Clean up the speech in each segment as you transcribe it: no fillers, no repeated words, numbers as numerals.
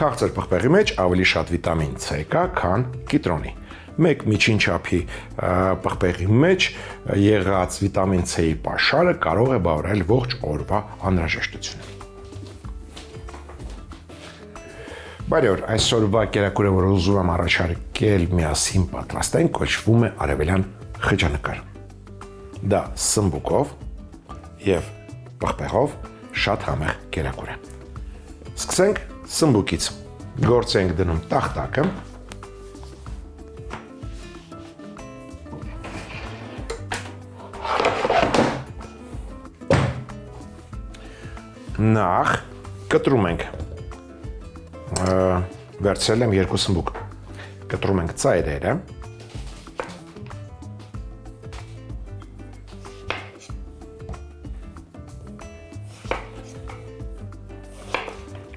Քաղցր պղպեղի մեջ ավելի շատ վիտամին C կա, քան կիտրոնի։ Մեկ միջին չափի պղպեղի մեջ եղած վիտամին C-ի պաշարը կարող է բավարարել ողջ օրվա անհրաժեշտությունը։ Բարի օր, այսօրվա կերակուրը, որ ուզում եմ առաջարկել միասին պատրաստել, կոչվում է արևելյան խճանկար։ Դա սմբուկով և պղպեղով շատ համեղ կերակուր է։ Սկսենք սմբուկից։ Գործ ենք դնում տախտակը։ Նախ կտրում ենք, վերցրել եմ երկու սմբուկ, կտրում ենք ծայրերը,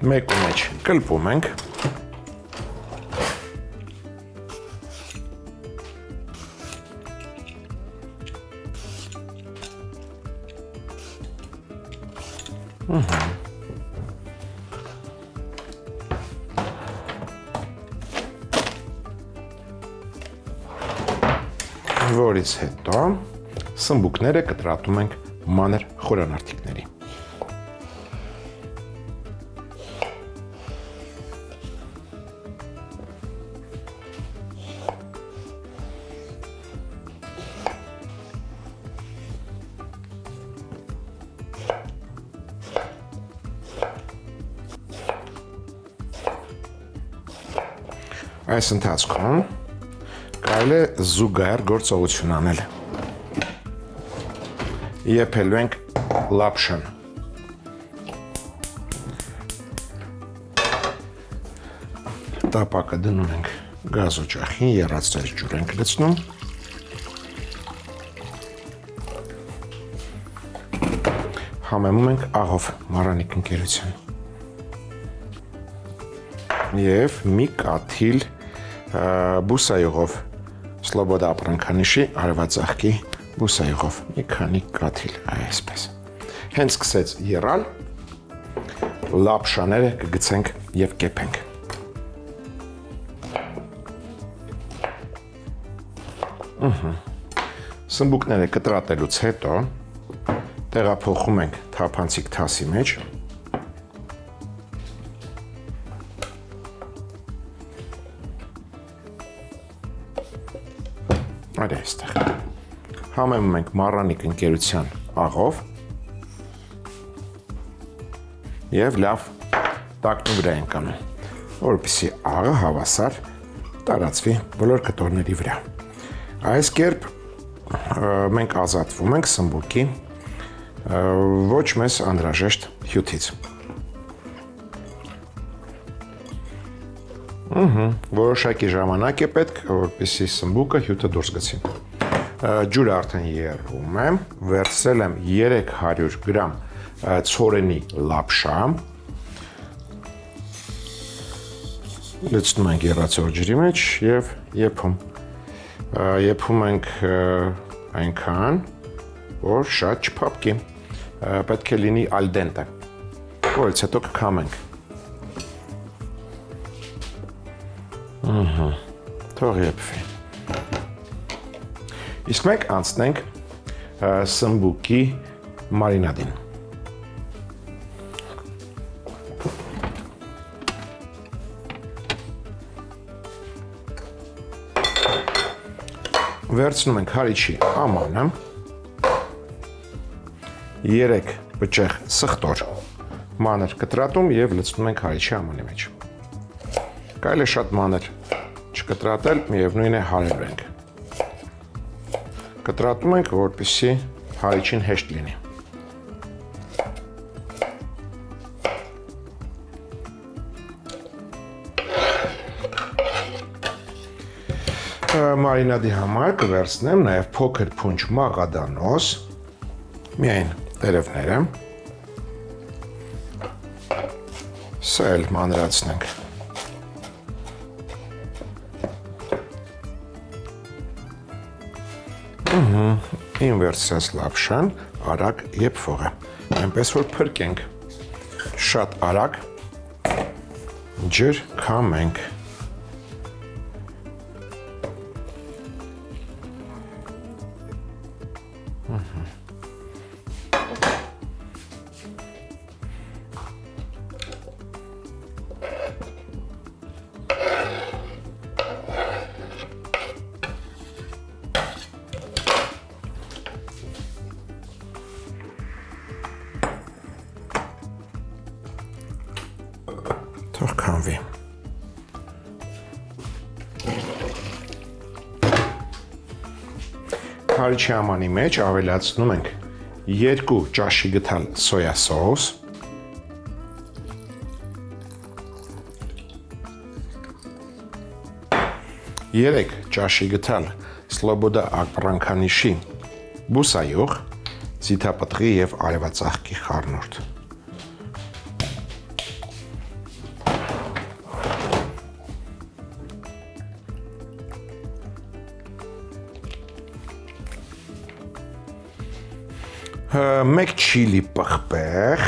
մեկու մեջ կլպում ենք, որից հետո սմբուկները կտրատում ենք մանր խորանարդիկների։ Այս ընթացքում կարելի է զուգահեռ գործողություն անել։ Եփելու ենք լապշան։ Տապակը դնում ենք գազօջախին, եռացրած ջուր ենք լցնում։ Համեմում ենք աղով մառանիկ ընկերության։ Եվ մի կաթիլ բուսայուղով, Սլոբոդա ապրանքանիշի արևածաղկի բուսայուղով, մի քանի կաթիլ, այսպես։ Հենց սկսեց եռալ, լապշաները կգցենք և կեպենք։ Սմբուկները կտրատելուց հետո տեղափոխում ենք թափանցիկ թասի մեջ։ Այր այստեղ։ Համեմում ենք մառանիկ ընկերության աղով և լավ տակնու վրա ենք անում, որպեսզի աղը հավասար տարածվի բոլոր կտորների վրա։ Այս կերպ մենք ազատվում ենք սմբուկի ոչ մեզ անհրաժեշտ հյութից։ Որոշակի ժամանակ է պետք, որպեսզի սմբուկը հյութը դուրս գցի։ Ջուրը արդեն եռում եմ, վերցրել եմ 300 գրամ ցորենի լապշա, լցնում ենք եռացող ջրի մեջ և եփում։ Եփում ենք այնքան, որ շատ չփափկի, պետք է լինի al dente, որից հետո կքամենք։ Թող եփվի։ Իսկ մենք անցնենք սմբուկի մարինադին։ Վերցնում ենք հարիչի ամանը, 3 բջեղ սխտոր մանր կտրատում և լցնում ենք հարիչի ամանի մեջ։ Կարելի է շատ մանր չկտրատել, միևնույն է հարելու ենք։ Կտրատում ենք, որպեսզի հարիչին հեշտ լինի։ Մարինադի համար կվերցնեմ նաև փոքր փունջ մաղադանոս, միայն տերևները, սա էլ մանրացնենք։ Ինվերսիաս լապշան արագ եփվող է, այնպես որ փրկենք շատ արագ ջր քամենք։ Թող քամվի։ Քարիչի ամանի մեջ ավելացնում ենք 2 ճաշի գթալ սոյա սոուս, 3 ճաշի գթալ Սլոբոդա ակպրանքանիշի բուսայուղ, ձիթապտղի և արևածաղկի խառնուրդ։ Մեկ չիլի պղպեղ,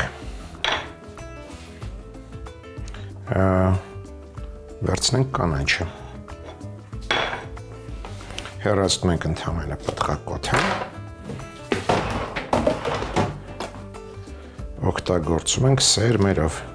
վերցնենք կանաչը, հեռացնում ենք ընդամենը պտղակոթը, օգտագործում ենք սերմերով։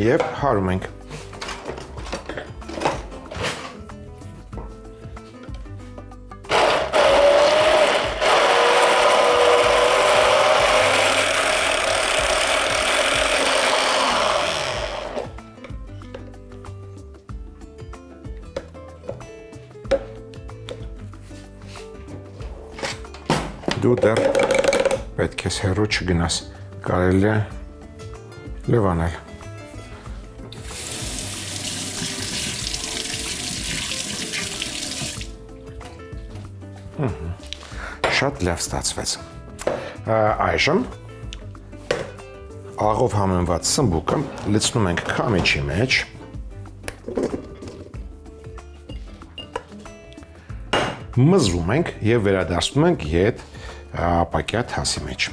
Եվ հարում ենք։ Դու դեռ պետք է հեռու չգնաս, կարելի է լվանել։ Շատ լավ ստացվեց։ Այժմ աղով համեմված սմբուկը լցնում ենք քամիչի մեջ, մզվում ենք և վերադարձնում ենք ետ ապակյա թասի մեջ։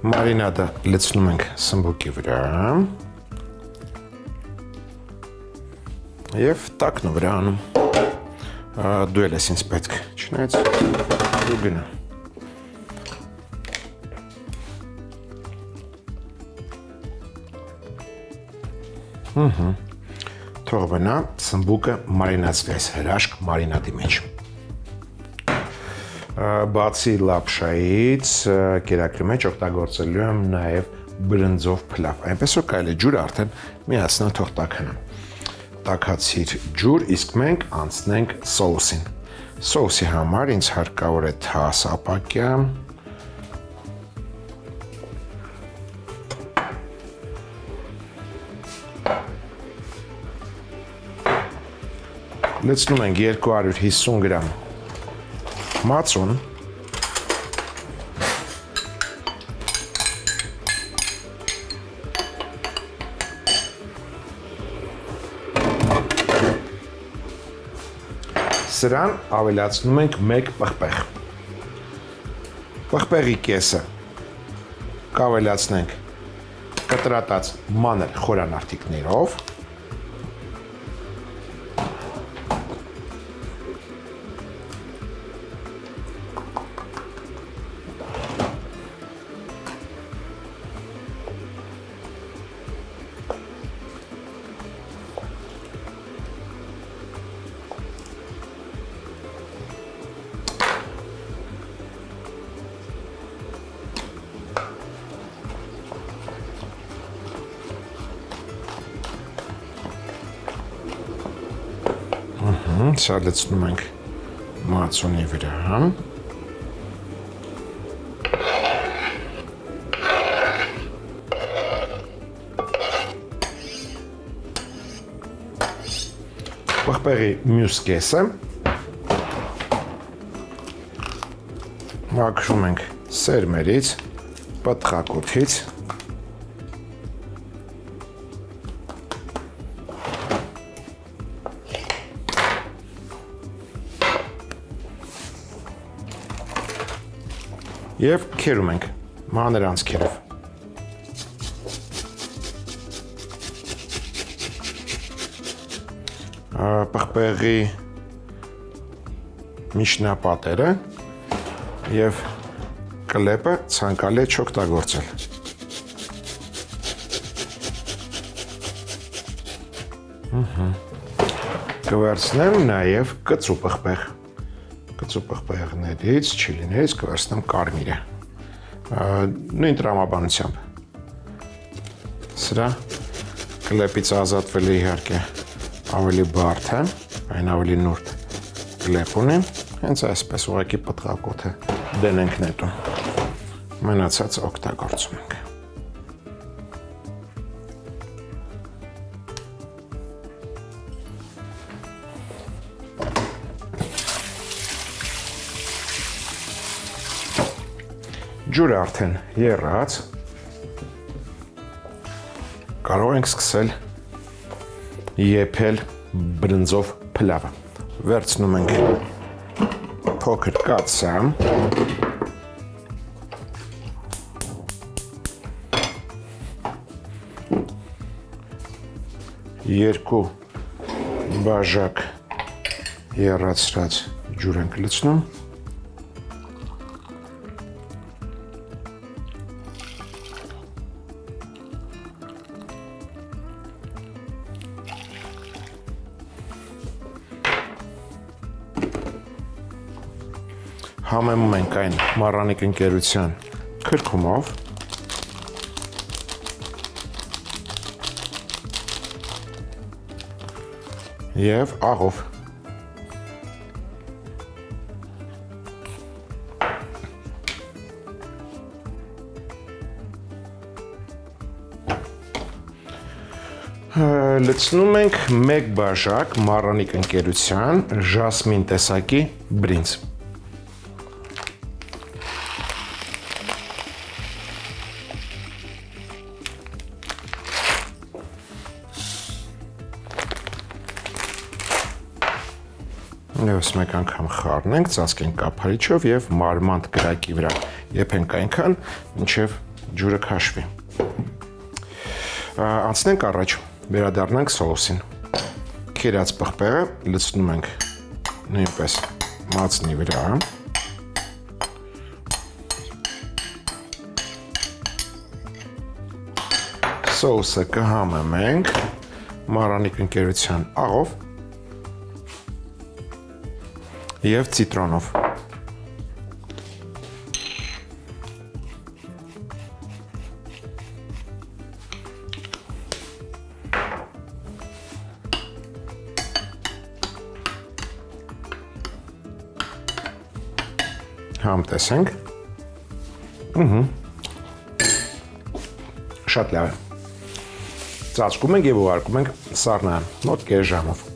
Մարինադը լցնում ենք սմբուկի վրա և տակն ու վրա անում։ Դու էլ ես ինձ պետք, չնայած դու գնա։ Թող մնա սմբուկը մարինացվես հրաշք մարինադի մեջ։ Բացի լապշայից կերակրի մեջ օգտագործելու եմ նաև բրնձով փլավ, այնպես որ կարելի է ջուրը արդեն միացնել թող տաքանա։ Տաքացիր ջուր, իսկ մենք անցնենք սոուսին։ Սոուսի համար ինձ հարկավոր է թաս ապակյա, լցնում ենք 250 գրամ մածուն, սրան ավելացնում ենք 1 պղպեղ։ Պղպեղի կեսը կավելացնենք կտրատած մանր խորանարդիկներով, Սա լցնում ենք մածունի վրա։ Պղպեղի մյուս կեսը մաքրում ենք սերմերից, պտղակոթից, և քերում ենք մանր անցքերով։ Պղպեղի միջնապատերը և կլեպը ցանկալի է չօգտագործել։ Կվերցնեմ նաև կծու պղպեղ։ Կծու պղպեղներից, չիլիներից կվերցնեմ կարմիրը։ Նույն տրամաբանությամբ։ Սրա կլեպից ազատվելու իհարկե ավելի բարդ է, այն ավելի նուրդ կլեպ ունի, հենց այսպես ուղղակի պտղակոթը դնենք նետում, մնացածը օգտագործում ենք։ Ջուրը արդեն եռած, կարող ենք սկսել եփել բրնձով փլավը։ Վերցնում ենք փոքր կաթսա, երկու բաժակ եռացրած ջուր ենք լցնում, համեմում ենք այն մառանիկ ընկերության քրքումով, և աղով։ Լցնում ենք մեկ բաժակ մառանիկ ընկերության ժասմին տեսակի բրինձ։ Եվս մեկ անգամ խառնենք, ծածկենք կափարիչով և մարմանդ կրակի վրա եփենք այնքան, մինչև ջուրը քաշվի։ Անցնենք առաջ, վերադառնանք սոուսին։ Քերած պղպեղը լցնում ենք նույնպես մածնի վրա։ Սոուսը կհամեմենք մառանիկ ընկերության աղով և ցիտրոնով։ Համ տեսենք։ Շատ լավ է։ Ծածկում ենք և ուղարկում ենք սառնարան, մոտ կես ժամով։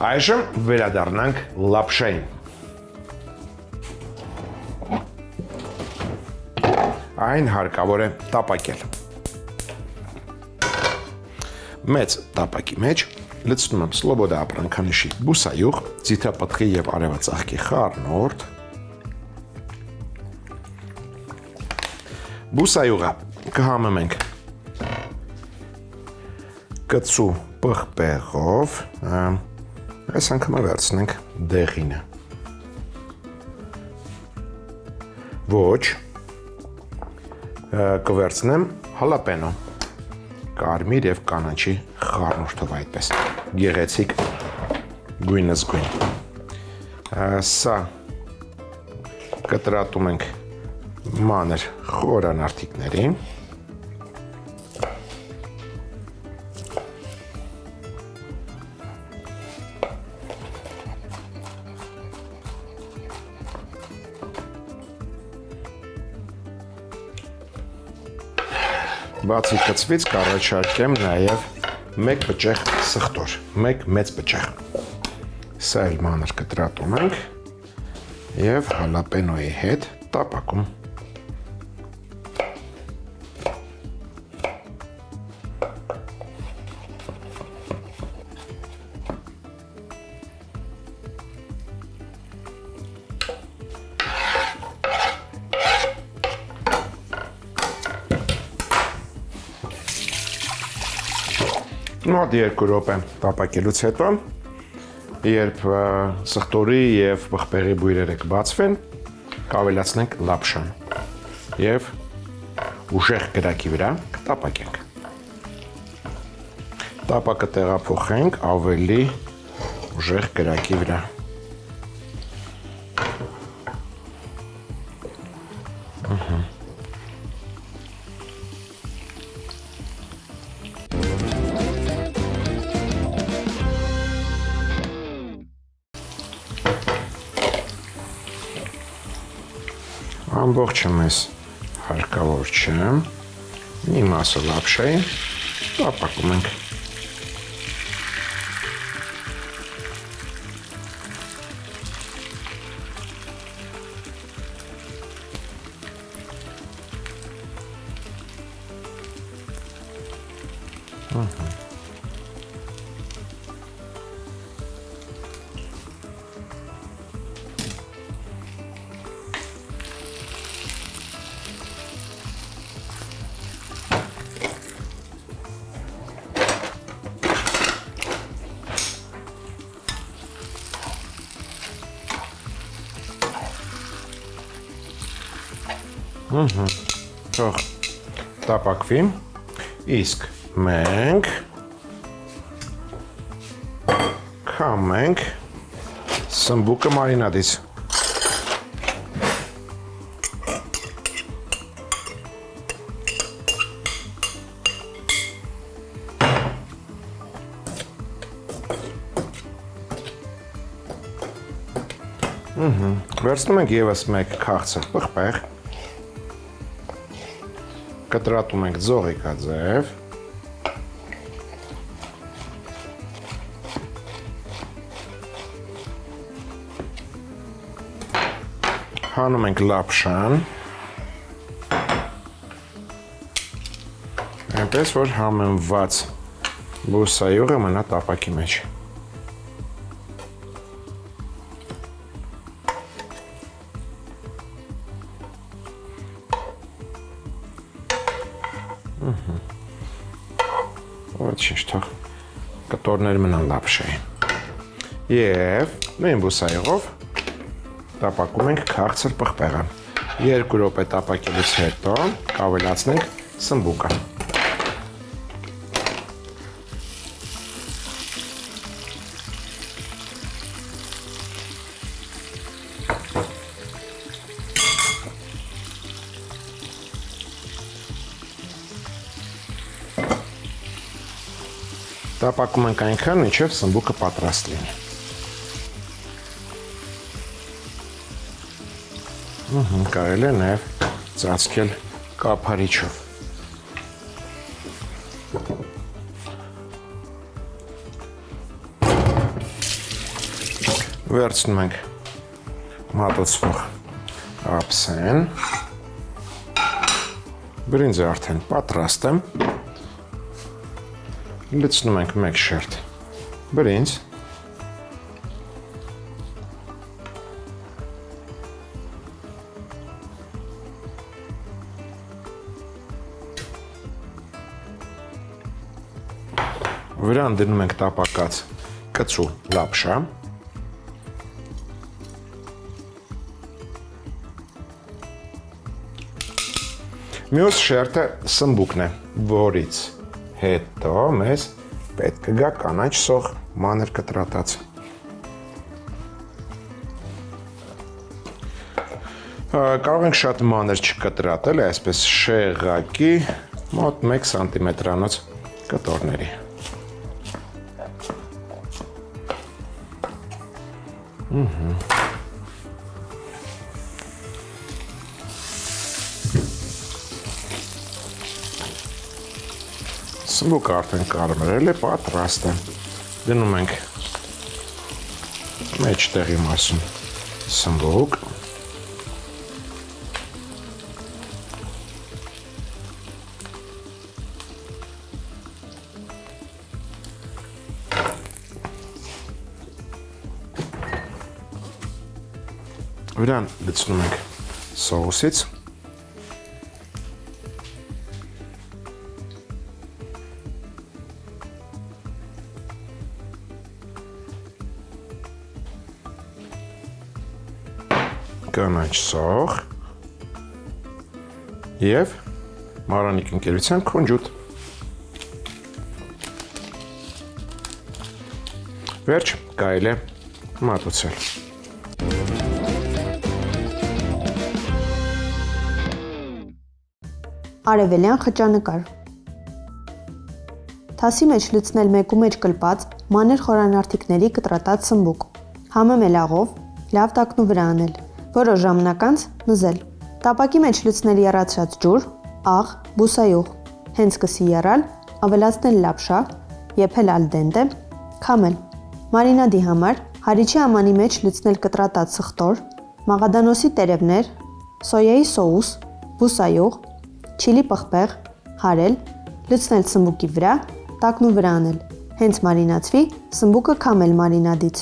Այժմ վերադառնանք լապշային։ Այն հարկավոր է տապակել։ Մեծ տապակի մեջ լցնում եմ Սլոբոդա ապրանքանիշի բուսայուղ, ձիթապտղի և արևածաղկի խառնուրդ։ Բուսայուղը կհամեմենք կծու պղպեղով, այս անգամ վերցնենք դեղինը։ Ոչ, կվերցնեմ հալապենո, կարմիր և կանաչի խառնուրդով այդպես, գեղեցիկ գույնս գույն։ Սա կտրատում ենք մանր խորան արտիկներին։ Բացի կծվից կառաջարկեմ նաև մեկ բճեղ սխտոր, մեկ մեծ բճեղ։ Սա էլ մանր կտրատում ենք և հալապենոյի հետ տապակում։ Մոտ 2 րոպե տապակելուց հետո, երբ սխտորի և պղպեղի բույրերը կբացվեն, կավելացնենք լապշան և ուժեղ կրակի վրա կտապակենք։ Տապակը տեղափոխենք ավելի ուժեղ կրակի վրա։ Ամբողջը մեզ հարկավոր չէ, մի մասը լապշայի տապակում ենք։ Թող տապակվի, իսկ մենք քամենք սմբուկը մարինադից։ Վերցնում ենք ևս մեկ քաղցր պղպեղ, կտրատում ենք ձողիկաձև, հանում ենք լապշան, այնպես որ համեմված բուսայուղը մնա տապակի մեջ։ Ոչինչ, թող կտորներ մնան լապշայի։ Եվ նույն բուսայուղով տապակում ենք քաղցր պղպեղը։ 2 րոպե տապակելուց հետո կավելացնենք սմբուկը։ Տապակում ենք այնքան, մինչև սմբուկը պատրաստ լինի։ Կարելի է նաև ծածկել կափարիչով։ Վերցնում ենք մատուցվող ափսեն։ Բրինձը արդեն պատրաստ է։ Լցնում ենք մեկ շերտ բրինձ, վրան դնում ենք տապակած կծու լապշա, մյուս շերտը սմբուկն է, որից հետո մեզ պետք կգա կանաչ սող մանր կտրատած։ Կարող ենք շատ մանր չկտրատել, այսպես շեղակի մոտ 1 սանտիմետրանոց կտորների։ Սմբուկը արդեն կարմրել է, պատրաստ է։ Դնում ենք մեջտեղի մասում սմբուկ։ Վրան լցնում ենք սոուսից։ Կանաչ սոխ և Մարանիկ ընկերության քունջուտ։ Վերջ, կարելի է մատուցել։ Արևելյան խճանկար։ Թասի մեջ լցնել մեկու մեջ կլպած մանր խորանարդիկների կտրատած սմբուկ։ Համը մելաղով լավ տակնու վրա անել, որոշ ժամանակ անց նզել։ Տապակի մեջ լցնել եռացրած ջուր, աղ, բուսայուղ։ Հենց սկսի եռալ, ավելացնել լապշա, եփել ալ դենտե, քամել։ Մարինադի համար հարիչի ամանի մեջ լցնել կտրատած սխտոր, մաղադանոսի տերևներ, սոյայի սոուս, բուսայուղ, չիլի պղպեղ, հարել, լցնել սմբուկի վրա, տակնու վրա անել։ Հենց մարինացվի, սմբուկը քամել մարինադից։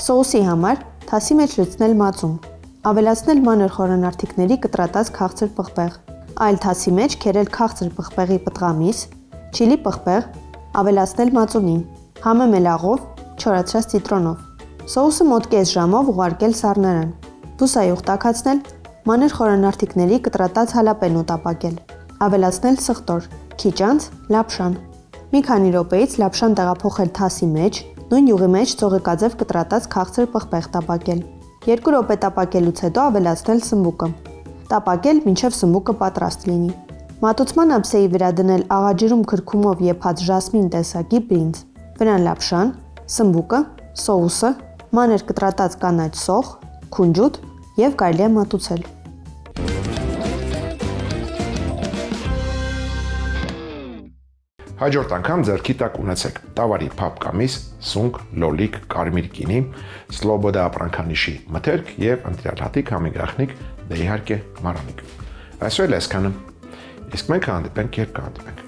Սոուսի համար թասի մեջ լցնել մածուն։ Ավելացնել մանր խորանարդիկների կտրատած քաղցր պղպեղ։ Այլ թասի մեջ քերել քաղցր պղպեղի պտղամիս, չիլի պղպեղ, ավելացնել մածունին։ Համը մելաղով, չորացրած ցիտրոնով։ Սոուսը մոտ կես ժամով ուղարկել սառնարան։ Բուսայուղ տաքացնել, մանր խորանարդիկների կտրատած հալապենո տապակել։ Ավելացնել սխտոր, քիչ անց լապշան։ Մի քանի րոպեից լապշան տեղափոխել թասի մեջ, նույն յուղի մեջ ծողիկաձև կտրատած քաղցր պղպեղ տապակել։ 2 րոպե տապակելուց հետո ավելացնել սմբուկը։ Տապակել մինչև սմբուկը պատրաստ լինի։ Մատուցման ափսեի վրա դնել աղաջրում քրքումով եփած ժասմին տեսակի բրինձ։ Վրան լապշան, սմբուկը, սոուսը, մանր կտրատած կանաչ սոխ, քունջուտ և կարելի է մատուցել։ Հաջորդ անգամ ձեռքի տակ ունեցեք տավարի փափկամիս, սունկ, լոլիկ, կարմիր գինի, սլոբոդա ապրանքանիշի մթերք և ընտրյալ համի գաղտնիք, դե իհարկե Մարանիկ։ Այսօր էլ այսքանը, իսկ մենք հանդիպենք, երբ կհանդիպենք։